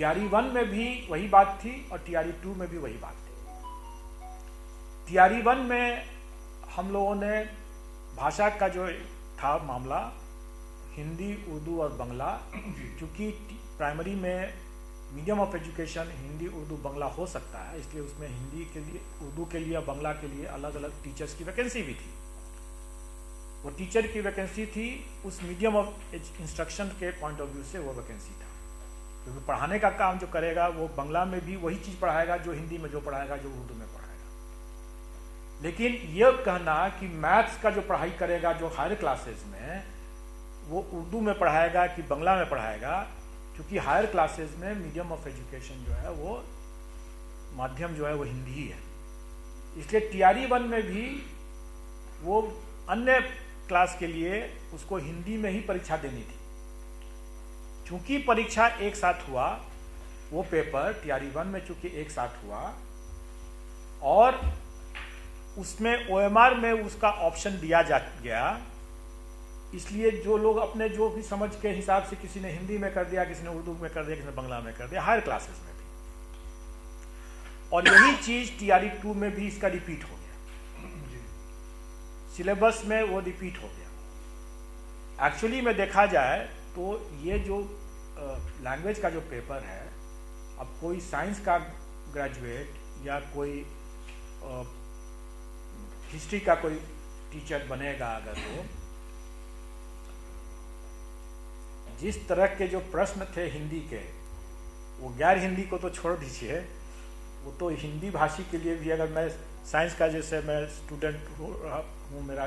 TRE 1 में भी वही बात थी और टीआरई 2 में भी वही बात थी। टीआरई 1 में हम लोगों ने भाषा का जो था मामला, हिंदी, उर्दू और बांग्ला, क्योंकि प्राइमरी में medium of education Hindi, Urdu, Bangla हो सकता है, इसलिए उसमें हिंदी के लिए, उर्दू के लिए, बांग्ला के लिए अलग अलग टीचर्स की वैकेंसी भी थी। वो टीचर की वैकेंसी थी उस मीडियम ऑफ इंस्ट्रक्शन के पॉइंट ऑफ व्यू से, वो वैकेंसी था, क्योंकि पढ़ाने का काम जो करेगा वो बांग्ला में भी वही चीज़ पढ़ाएगा जो हिंदी में जो पढ़ाएगा, जो उर्दू में पढ़ाएगा। लेकिन यह कहना कि मैथ्स का जो पढ़ाई करेगा जो हायर क्लासेस में, वो उर्दू में पढ़ाएगा कि बांग्ला में पढ़ाएगा, क्योंकि हायर क्लासेस में मीडियम ऑफ एजुकेशन जो है वो माध्यम जो है वो हिंदी ही है। इसलिए टीआरई 1 में भी वो अन्य क्लास के लिए उसको हिंदी में ही परीक्षा देनी थी। चूंकि परीक्षा एक साथ हुआ, वो पेपर टीआरई 1 में चूंकि एक साथ हुआ और उसमें ओएमआर में उसका ऑप्शन दिया जा गया, इसलिए जो लोग अपने जो भी समझ के हिसाब से, किसी ने हिंदी में कर दिया, किसी ने उर्दू में कर दिया, किसी ने बांग्ला में कर दिया, हायर क्लासेस में भी। और यही चीज टीआरई 2 में भी इसका रिपीट हो गया, सिलेबस में वो रिपीट हो गया। एक्चुअली में देखा जाए तो ये जो लैंग्वेज का जो पेपर है, अब कोई साइंस का ग्रेजुएट या कोई हिस्ट्री का कोई टीचर बनेगा अगर वो, जिस तरह के जो प्रश्न थे हिंदी के, वो गैर हिंदी को तो छोड़ दीजिए, वो तो हिंदी भाषी के लिए भी, अगर मैं साइंस का जैसे मैं स्टूडेंट हूँ, मेरा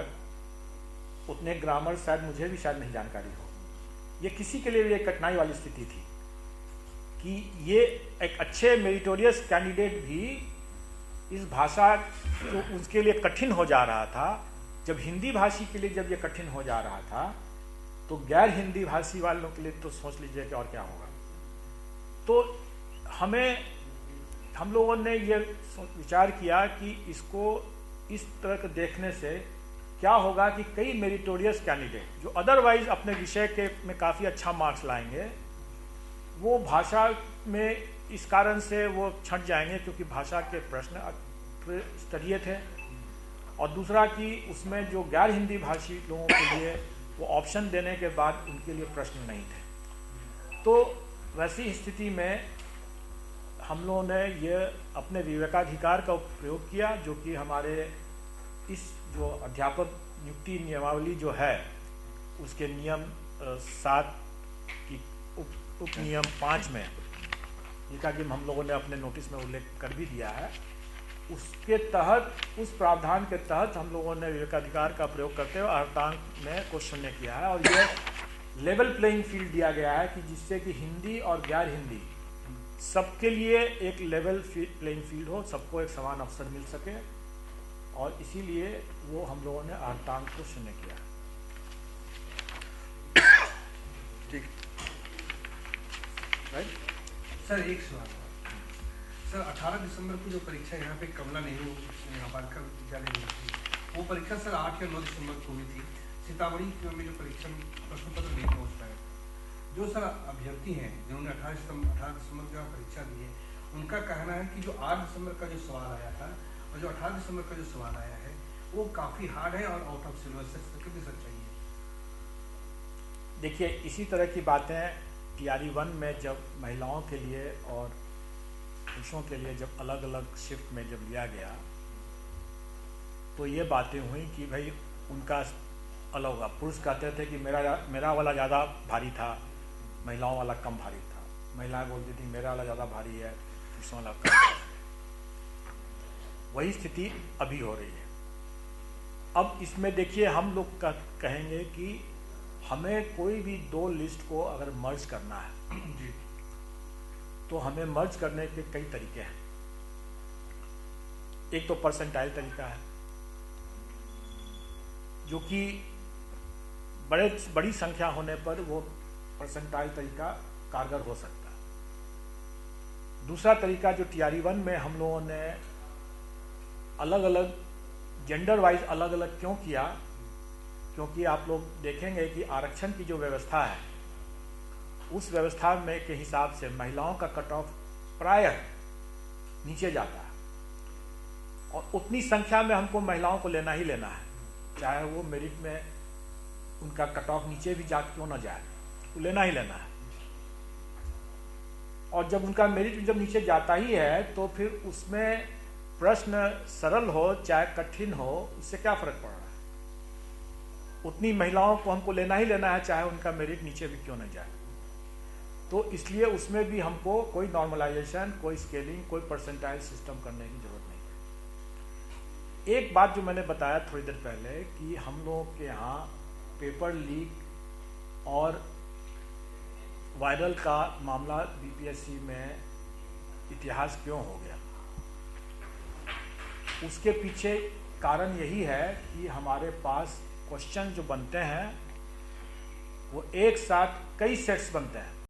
उतने ग्रामर शायद मुझे भी शायद नहीं जानकारी हो, ये किसी के लिए भी एक कठिनाई वाली स्थिति थी कि ये एक अच्छे मेरिटोरियस कैंडिडेट भी इस भाषा जो उसके लिए कठिन हो जा रहा था, जब हिंदी भाषी के लिए जब ये कठिन हो जा रहा था, तो गैर हिंदी भाषी वालों के लिए तो सोच लीजिए कि और क्या होगा। तो हम लोगों ने ये विचार किया कि इसको इस तरह के देखने से क्या होगा कि कई मेरिटोरियस कैंडिडेट जो अदरवाइज अपने विषय के में काफ़ी अच्छा मार्क्स लाएंगे, वो भाषा में इस कारण से वो छंट जाएंगे क्योंकि भाषा के प्रश्न स्तरीय थे, और दूसरा कि उसमें जो गैर हिंदी भाषी लोगों के लिए वो ऑप्शन देने के बाद उनके लिए प्रश्न नहीं थे। तो वैसी स्थिति में हम लोगों ने ये अपने विवेकाधिकार का प्रयोग किया, जो कि हमारे इस जो अध्यापक नियुक्ति नियमावली जो है उसके नियम 7 की उप नियम 5 में, जिसका कि हम लोगों ने अपने नोटिस में उल्लेख कर भी दिया है, उसके तहत, उस प्रावधान के तहत हम लोगों ने विवेकाधिकार का प्रयोग करते हुए अर्धांक में को शून्य किया है, और ये लेवल प्लेइंग फील्ड दिया गया है कि जिससे कि हिंदी और गैर हिंदी सबके लिए एक लेवल प्लेइंग फील्ड हो, सबको एक समान अवसर मिल सके, और इसीलिए वो हम लोगों ने अर्धांक को शून्य किया। ठीक राइट सर, एक सवाल सर, 18 दिसंबर को जो परीक्षा यहाँ पे कमला नेहरू बालिका विद्यालय में थी, वो परीक्षा सर 8 या 9 दिसंबर को हुई थी। सीतामढ़ी में जो परीक्षा प्रश्न पत्र नहीं पहुँच पाए, जो सर अभ्यर्थी हैं जिन्होंने 18 दिसंबर की परीक्षा दी है, उनका कहना है कि जो 8 दिसंबर का जो सवाल आया था और जो 18 दिसंबर का जो सवाल आया है वो काफ़ी हार्ड है और आउट ऑफ सिलेबस है, कितनी सच्चाई है? देखिए, इसी तरह की बातें टीआरई 1 में जब महिलाओं के लिए और पुरुषों के लिए जब अलग अलग शिफ्ट में जब लिया गया, तो ये बातें हुई कि भाई उनका अलग होगा। पुरुष कहते थे कि मेरा वाला ज़्यादा भारी था, महिलाओं वाला कम भारी था। महिलाएं बोलती थी मेरा वाला ज़्यादा भारी है, पुरुषों वाला कम। वही स्थिति अभी हो रही है। अब इसमें देखिए, हम लोग कहेंगे कि हमें कोई भी 2 लिस्ट को अगर मर्ज करना है जी, तो हमें मर्ज करने के कई तरीके हैं। एक तो परसेंटाइल तरीका है, जो कि बड़ी संख्या होने पर वो परसेंटाइल तरीका कारगर हो सकता है। दूसरा तरीका जो टीआरई 1 में हम लोगों ने अलग अलग जेंडर वाइज अलग अलग क्यों किया, क्योंकि आप लोग देखेंगे कि आरक्षण की जो व्यवस्था है, उस व्यवस्था में के हिसाब से महिलाओं का कट ऑफ प्रायः नीचे जाता है, और उतनी संख्या में हमको महिलाओं को लेना ही लेना है, चाहे वो मेरिट में उनका कट ऑफ नीचे भी जा क्यों ना जाए, वो लेना ही लेना है। और जब उनका मेरिट जब नीचे जाता ही है तो फिर उसमें प्रश्न सरल हो चाहे कठिन हो, उससे क्या फर्क पड़ रहा है? उतनी महिलाओं को हमको लेना ही लेना है, चाहे उनका मेरिट नीचे भी क्यों न जाए। तो इसलिए उसमें भी हमको कोई नॉर्मलाइजेशन, कोई स्केलिंग, कोई परसेंटाइल सिस्टम करने की जरूरत नहीं है। एक बात जो मैंने बताया थोड़ी देर पहले कि हम लोगों के यहाँ पेपर लीक और वायरल का मामला बीपीएससी में इतिहास क्यों हो गया, उसके पीछे कारण यही है कि हमारे पास क्वेश्चन जो बनते हैं वो एक साथ कई सेट्स बनते हैं।